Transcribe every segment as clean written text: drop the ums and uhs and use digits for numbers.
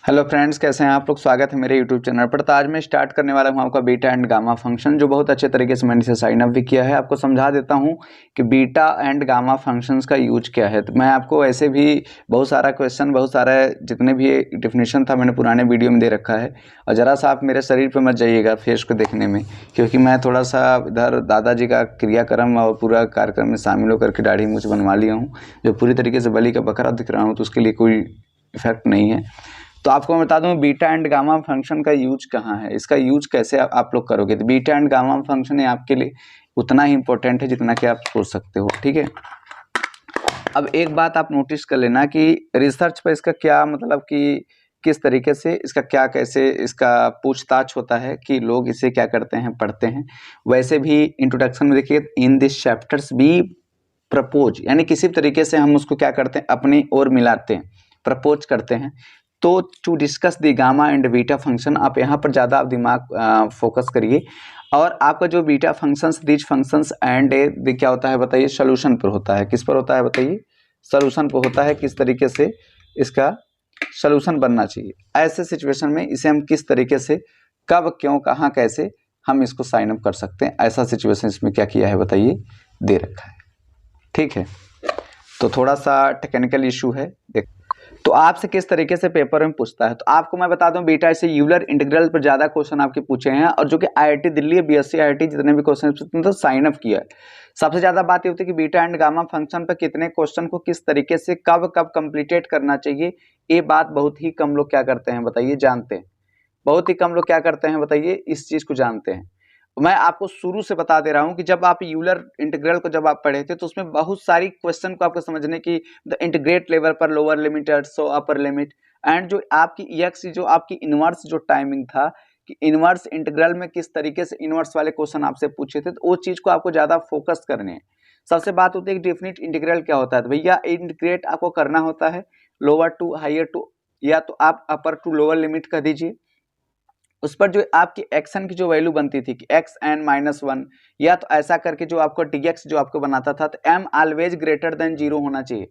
Hello friends, कैसे हैं आप लोग। स्वागत है मेरे यूट्यूब चैनल पर। तो आज मैं स्टार्ट करने वाला हूं आपका बीटा एंड गामा फंक्शन, जो बहुत अच्छे तरीके से मैंने इसे साइन अप भी किया है। आपको समझा देता हूं कि बीटा एंड गामा फंक्शंस का यूज क्या है। तो मैं आपको ऐसे भी बहुत सारा क्वेश्चन, बहुत सारा जितने भी डेफिनेशन था मैंने पुराने वीडियो में दे रखा है। और ज़रा सा आप मेरे शरीर पर मत जाइएगा फेस को देखने में, क्योंकि मैं थोड़ा सा इधर दादाजी का क्रियाक्रम और पूरा कार्यक्रम में शामिल होकर के दाढ़ी मूँछ बनवा लिया हूँ, जो पूरी तरीके से बलि का बकरा दिख रहा हूँ, तो उसके लिए कोई इफेक्ट नहीं है। तो आपको मैं बता दूं बीटा एंड गामा फंक्शन का यूज कहाँ है, इसका यूज कैसे आप लोग करोगे। तो बीटा एंड गामा फंक्शन है आपके लिए उतना ही इंपॉर्टेंट है जितना कि आप सोच सकते हो, ठीक है। अब एक बात आप नोटिस कर लेना कि रिसर्च पर इसका क्या मतलब कि किस तरीके से इसका क्या कैसे इसका पूछताछ होता है कि लोग इसे क्या करते हैं, पढ़ते हैं। वैसे भी इंट्रोडक्शन में देखिए, in this chapters B propose, यानी किसी तरीके से हम उसको क्या करते हैं, अपनी ओर मिलाते हैं, प्रपोज करते हैं। तो to discuss the gamma and beta function, आप यहाँ पर ज़्यादा आप दिमाग फोकस करिए। और आपका जो beta functions, this functions and क्या होता है बताइए, सोल्यूशन पर होता है। किस पर होता है बताइए, सोल्यूशन पर होता है। किस तरीके से इसका सोल्यूशन बनना चाहिए, ऐसे सिचुएशन में इसे हम किस तरीके से, कब, क्यों, कहाँ, कैसे हम इसको साइन अप कर सकते हैं, ऐसा सिचुएशन इसमें क्या किया है बताइए, दे रखा है, ठीक है। तो थोड़ा सा टेक्निकल इशू है। तो आपसे किस तरीके से पेपर में पूछता है, तो आपको मैं बता दूं बीटा से यूलर इंटीग्रल पर ज्यादा क्वेश्चन आपके पूछे हैं, और जो कि आईआईटी दिल्ली, बीएससी आईआईटी जितने भी क्वेश्चन पूछते हैं तो साइन अप किया है। सबसे ज्यादा बात ये होती है कि बीटा एंड गामा फंक्शन पर कितने क्वेश्चन को किस तरीके से कब कब कंप्लीटेड करना चाहिए, ये बात बहुत ही कम लोग क्या करते हैं बताइए, जानते हैं। बहुत ही कम लोग क्या करते हैं बताइए, इस चीज को जानते हैं। मैं आपको शुरू से बता दे रहा हूं कि जब आप यूलर इंटीग्रल को जब आप पढ़े थे तो उसमें बहुत सारी क्वेश्चन को आपको समझने की, इंटीग्रेट लेवल पर lower limit, so upper limit, and जो आपकी एक्स, जो आपकी इनवर्स जो टाइमिंग था कि इनवर्स इंटीग्रल में किस तरीके से इनवर्स वाले क्वेश्चन आपसे पूछे थे, तो वो चीज को आपको ज्यादा फोकस करने है। सबसे बात होती है कि डेफिनेट इंटीग्रल क्या होता है। तो भैया इंटीग्रेट आपको करना होता है लोअर टू हायर टू, या तो आप अपर टू लोअर लिमिट कर दीजिए। उस पर जो आपकी एक्शन की जो वैल्यू बनती थी कि एक्स एन -1, या तो ऐसा करके जो आपको dx जो आपको बनाता था, तो m ऑलवेज ग्रेटर देन 0 होना चाहिए।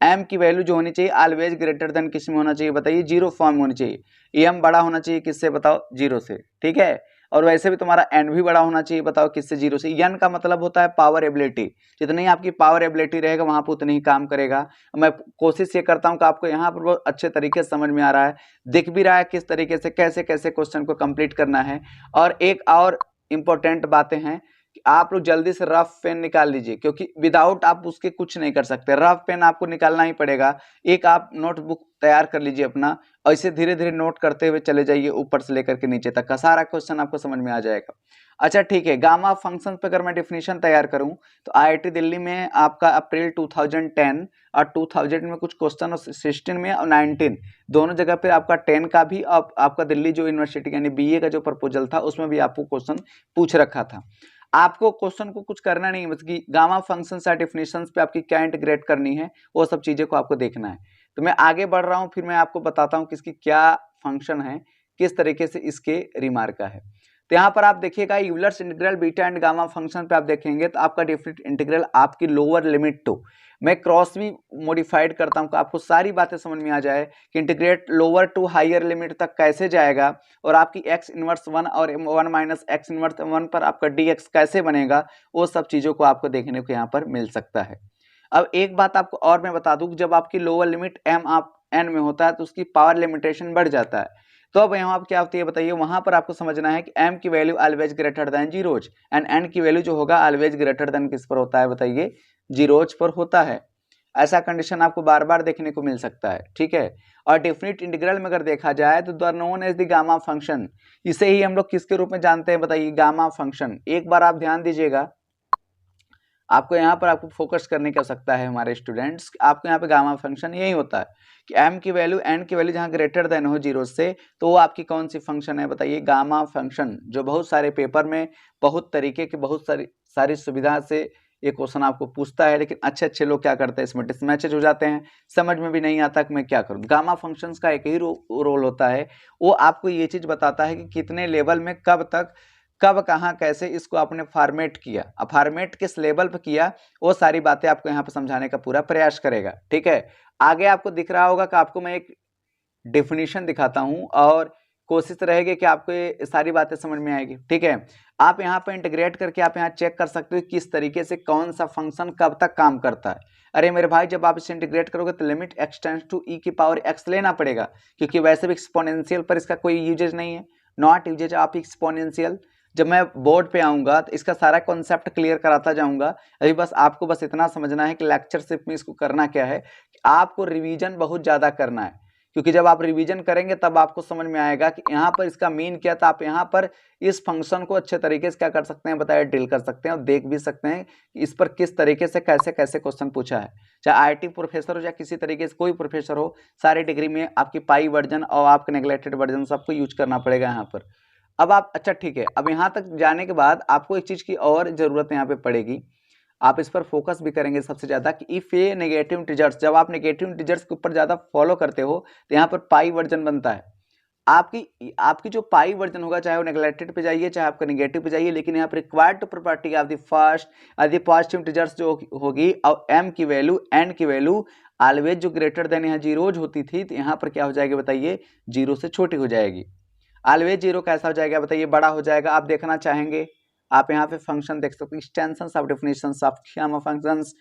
m की वैल्यू जो होनी चाहिए ऑलवेज ग्रेटर देन किस में होना चाहिए बताइए, 0 फॉर्म होनी चाहिए। m बड़ा होना चाहिए किससे बताओ, 0 से, ठीक है। और वैसे भी तुम्हारा n भी बड़ा होना चाहिए, बताओ किससे, 0 से। n का मतलब होता है पावर एबिलिटी, जितनी आपकी पावर एबिलिटी रहेगा वहां पर उतनी ही काम करेगा। मैं कोशिश ये करता हूं कि आपको यहाँ पर बहुत अच्छे तरीके से समझ में आ रहा है, दिख भी रहा है किस तरीके से कैसे कैसे क्वेश्चन को कंप्लीट करना है। और एक और इम्पोर्टेंट बातें हैं कि आप लोग जल्दी से रफ पेन निकाल लीजिए, क्योंकि विदाउट आप उसके कुछ नहीं कर सकते। रफ पेन आपको निकालना ही पड़ेगा। एक आप नोटबुक तैयार कर लीजिए अपना, और इसे धीरे धीरे नोट करते हुए चले जाइए, ऊपर से लेकर के नीचे तक का सारा क्वेश्चन आपको समझ में आ जाएगा। अच्छा ठीक है, गामा फंक्शन पे अगर मैं डेफिनेशन तैयार करूं तो आईआईटी दिल्ली में आपका अप्रैल 2010 और 2000 में कुछ क्वेश्चन, और 16 में और 19 दोनों जगह पे आपका 10 का भी, आपका दिल्ली जो यूनिवर्सिटी यानी बीए का जो प्रपोजल था उसमें भी आपको क्वेश्चन पूछ रखा था। आपको क्वेश्चन को कुछ करना नहीं है, बस कि गामा फंक्शन या डेफिनेशंस पे आपकी क्या इंटीग्रेट करनी है, वो सब चीजें को आपको देखना है। तो मैं आगे बढ़ रहा हूँ, फिर मैं आपको बताता हूँ कि इसकी क्या फंक्शन है, किस तरीके से इसके रिमार्क है। तो यहाँ पर आप देखिएगा Euler's integral beta and gamma function पे आप देखेंगे तो आपका डेफिनेट इंटीग्रल आपकी लोअर लिमिट टू, मैं क्रॉस भी मॉडिफाइड करता हूं कि आपको सारी बातें समझ में आ जाए कि integrate lower to higher limit तक कैसे जाएगा, और आपकी x इनवर्स 1 और 1 माइनस एक्स इनवर्स 1 पर आपका dx कैसे बनेगा, वो सब चीजों को आपको देखने को यहाँ पर मिल सकता है। अब एक बात आपको और मैं बता दूं कि जब आपकी लोअर लिमिट m आप n में होता है तो उसकी पावर लिमिटेशन बढ़ जाता है। तो अब यहाँ पर क्या होती है बताइए, वहां पर आपको समझना है कि m की value always greater then zeros, and n की वैल्यू जो होगा ऑलवेज ग्रेटर देन किस पर होता है बताइए, जीरोज पर होता है। ऐसा कंडीशन आपको बार बार देखने को मिल सकता है, ठीक है। और डेफिनेट इंटीग्रल में अगर देखा जाए तो the known as the gamma function, इसे ही हम लोग किसके रूप में जानते हैं बताइए, गामा फंक्शन। एक बार आप ध्यान दीजिएगा, आपको यहाँ पर आपको फोकस करने की आवश्यकता है हमारे स्टूडेंट्स। आपको यहाँ पे गामा फंक्शन यही होता है कि m की वैल्यू n की वैल्यू जहाँ ग्रेटर देन हो 0 से, तो वो आपकी कौन सी फंक्शन है बताइए, गामा फंक्शन। जो बहुत सारे पेपर में बहुत तरीके की, बहुत सारी सुविधा से ये क्वेश्चन आपको पूछता है, लेकिन अच्छे अच्छे लोग क्या करते हैं, इसमें डिसमैचेज हो जाते हैं, समझ में भी नहीं आता कि मैं क्या करूँ। गामा फंक्शंस का एक ही रोल होता है, वो आपको ये चीज बताता है कि कितने लेवल में कब तक, कब कहाँ कैसे इसको आपने फॉर्मेट किया, अब फॉर्मेट किस लेवल पर किया, वो सारी बातें आपको यहाँ पर समझाने का पूरा प्रयास करेगा, ठीक है। आगे आपको दिख रहा होगा कि आपको मैं एक डेफिनेशन दिखाता हूँ और कोशिश रहेगी कि आपको ये सारी बातें समझ में आएगी। ठीक है, आप यहाँ पर इंटीग्रेट करके आप यहाँ चेक कर सकते हो किस तरीके से कौन सा फंक्शन कब तक काम करता है। अरे मेरे भाई, जब आप इसे इंटीग्रेट करोगे तो limit x tends to e की पावर x लेना पड़ेगा, क्योंकि वैसे भी एक्सपोनेंशियल पर इसका कोई यूजेज नहीं है, नॉट यूजेज ऑफ एक्सपोनेंशियल। जब मैं बोर्ड पे आऊंगा तो इसका सारा कॉन्सेप्ट क्लियर कराता जाऊंगा। अभी बस आपको बस इतना समझना है कि लेक्चरशिप में इसको करना क्या है कि आपको रिवीजन बहुत ज़्यादा करना है, क्योंकि जब आप रिवीजन करेंगे तब आपको समझ में आएगा कि यहाँ पर इसका मीन क्या था। आप यहाँ पर इस फंक्शन को अच्छे तरीके से क्या कर सकते हैं बताइए, डील कर सकते हैं और देख भी सकते हैं कि इस पर किस तरीके से कैसे कैसे क्वेश्चन पूछा है। चाहे आईटी प्रोफेसर हो या किसी तरीके से कोई प्रोफेसर हो, सारे डिग्री में आपकी पाई वर्जन और आपके नेग्लेक्टेड वर्जन सबको यूज करना पड़ेगा यहाँ पर। अब आप अच्छा ठीक है, अब यहाँ तक जाने के बाद आपको एक चीज़ की और ज़रूरत यहाँ पे पड़ेगी, आप इस पर फोकस भी करेंगे सबसे ज़्यादा कि इफ ए नेगेटिव इंटीजर्स, जब आप नेगेटिव इंटीजर्स के ऊपर ज़्यादा फॉलो करते हो तो यहाँ पर पाई वर्जन बनता है। आपकी जो पाई वर्जन होगा, चाहे वो नेग्लेक्टेड पे जाइए चाहे आपका नेगेटिव पे जाइए, लेकिन यहाँ पर required property of the first the positive integers जो होगी और एम की वैल्यू एन की वैल्यू ऑलवेज जो ग्रेटर देन यहाँ जीरोज होती थी, तो यहाँ पर क्या हो जाएगी बताइए, जीरो से छोटी हो जाएगी। ऑलवेज जीरो कैसा हो जाएगा बताइए, बड़ा हो जाएगा। आप देखना चाहेंगे, आप यहाँ पे फंक्शन देख सकते हो, extensions of definitions of gamma functions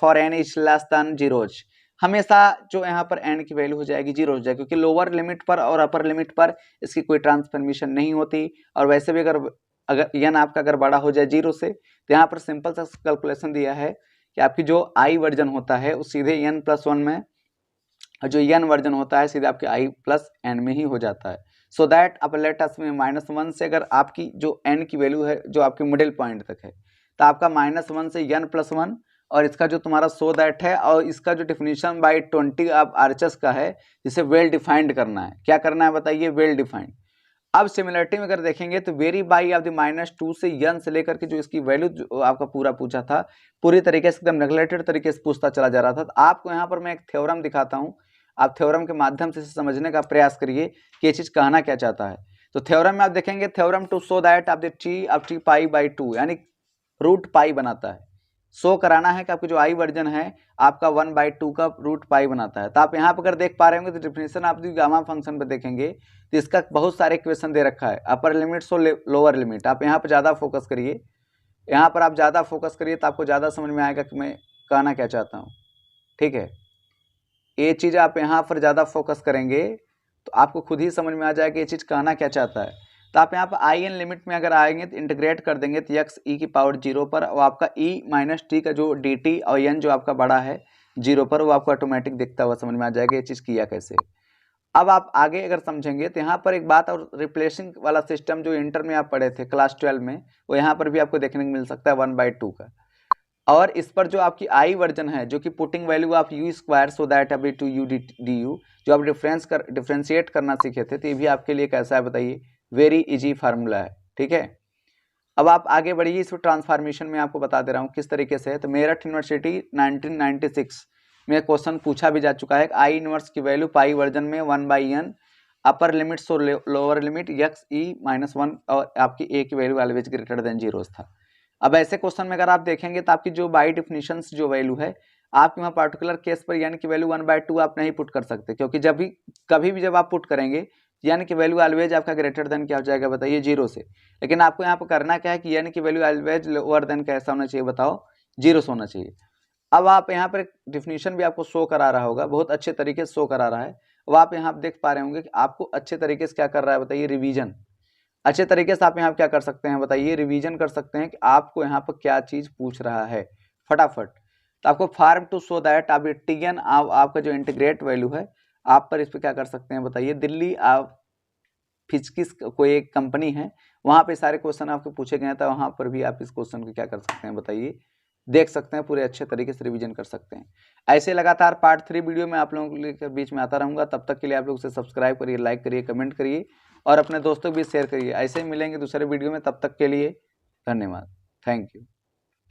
for N is less than zeros. हमेशा जो यहाँ पर एन की वैल्यू हो जाएगी जीरो हो जाएगी, क्योंकि लोअर लिमिट पर और अपर लिमिट पर इसकी कोई ट्रांसफॉर्मेशन नहीं होती। और वैसे भी अगर एन आपका अगर बड़ा हो जाए जीरो से, तो यहाँ पर सिंपल सा कैलकुलेशन दिया है कि आपकी जो आई वर्जन होता है वो सीधे एन प्लस वन में, और जो एन वर्जन होता है सीधे आपके आई प्लस एन में ही हो जाता है। सो दैट अब लेट अस में -1 से अगर आपकी जो एन की वैल्यू है जो आपके मिडिल पॉइंट तक है, तो आपका -1 से एन प्लस वन, और इसका जो तुम्हारा सो दैट है, और इसका जो डिफिनीशन बाय 20 ऑफ आर्चर्स का है, जिसे वेल डिफाइंड करना है। क्या करना है बताइए, वेल डिफाइंड। अब सिमिलरिटी में अगर देखेंगे तो वेरी बाई ऑफ द -2 से एन से लेकर के जो इसकी वैल्यू जो आपका पूरा पूछा था, पूरी तरीके से एकदम नेग्लेक्टेड तरीके से पूछता चला जा रहा था। तो आपको यहाँ पर मैं एक थ्योरम दिखाता हूँ, आप थ्योरम के माध्यम से समझने का प्रयास करिए कि ये चीज कहना क्या चाहता है। तो थ्योरम में आप देखेंगे, theorem to show that of the T of T pi by 2 यानी रूट पाई बनाता है। शो कराना है कि आपकी जो आई वर्जन है आपका 1/2 का रूट पाई बनाता है। तो आप यहाँ पर अगर देख पा रहे होंगे तो डिफिनेशन आप गामा फंक्शन पर देखेंगे तो इसका बहुत सारे इक्वेशन दे रखा है, अपर लिमिट सो लोअर लिमिट। आप यहाँ पर ज़्यादा फोकस करिए, यहाँ पर आप ज़्यादा फोकस करिए तो आपको ज़्यादा समझ में आएगा कि मैं कहना क्या चाहता हूँ। ठीक है, ये चीज़ आप यहाँ पर ज़्यादा फोकस करेंगे तो आपको खुद ही समझ में आ जाएगा ये चीज़ कहना क्या चाहता है। तो आप यहाँ पर आई एन लिमिट में अगर आएंगे तो इंटीग्रेट कर देंगे तो एक्स ई की पावर 0 पर, और आपका ई माइनस टी का जो डी टी और एन जो आपका बड़ा है 0 पर, वो आपको ऑटोमेटिक दिखता हुआ समझ में आ जाएगा ये चीज़ किया कैसे। अब आप आगे अगर समझेंगे तो यहाँ पर एक बात और, रिप्लेसिंग वाला सिस्टम जो इंटर में आप पढ़े थे क्लास 12 में, वो यहाँ पर भी आपको देखने को मिल सकता है 1/2 का। और इस पर जो आपकी आई वर्जन है जो कि putting value of you square so that अभी टू यू डी यू, जो आप डिफ्रेंशिएट करना सीखे थे, तो ये भी आपके लिए कैसा है बताइए, वेरी इजी फार्मूला है। ठीक है, अब आप आगे बढ़िए, इस ट्रांसफॉर्मेशन में आपको बता दे रहा हूँ किस तरीके से है। तो मेरठ यूनिवर्सिटी 1996 में क्वेश्चन पूछा भी जा चुका है, आई इनवर्स की वैल्यू पाई वर्जन में 1/n, upper limit so lower limit x e -1, और आपकी ए की value always greater than zeros था। अब ऐसे क्वेश्चन में अगर आप देखेंगे तो आपकी जो बाई डिफिनेशन जो वैल्यू है, आप यहाँ पर्टिकुलर केस पर यानी कि वैल्यू 1/2 आप नहीं पुट कर सकते, क्योंकि जब भी कभी भी जब आप पुट करेंगे यानी कि वैल्यू ऑलवेज आपका ग्रेटर देन क्या हो जाएगा बताइए, 0 से। लेकिन आपको यहाँ पर करना क्या है कि यानी कि वैल्यू ऑलवेज लोअर देन कैसा होना चाहिए बताओ, 0 से होना चाहिए। अब आप यहाँ पर डिफिनेशन भी आपको शो करा रहा होगा, बहुत अच्छे तरीके से शो करा रहा है। अब आप यहाँ देख पा रहे होंगे कि आपको अच्छे तरीके से क्या कर रहा है बताइए, रिवीजन। अच्छे तरीके से आप यहाँ क्या कर सकते हैं बताइए, रिवीजन कर सकते हैं कि आपको यहाँ पर क्या चीज पूछ रहा है फटाफट। तो आपको फार्म टू शो दैट आप टीएन आपका जो इंटीग्रेट वैल्यू है, आप पर इस पर क्या कर सकते हैं बताइए, दिल्ली आप फिजिक्स कोई एक कंपनी है, वहाँ पे सारे क्वेश्चन आपको पूछे गए हैं, तो वहाँ पर भी आप इस क्वेश्चन को क्या कर सकते हैं बताइए, देख सकते हैं, पूरे अच्छे तरीके से रिवीजन कर सकते हैं। ऐसे लगातार पार्ट 3 वीडियो में आप लोगों के बीच में आता रहूँगा। तब तक के लिए आप लोग उसे सब्सक्राइब करिए, लाइक करिए, कमेंट करिए और अपने दोस्तों को भी शेयर करिए। ऐसे ही मिलेंगे दूसरे वीडियो में, तब तक के लिए धन्यवाद, थैंक यू।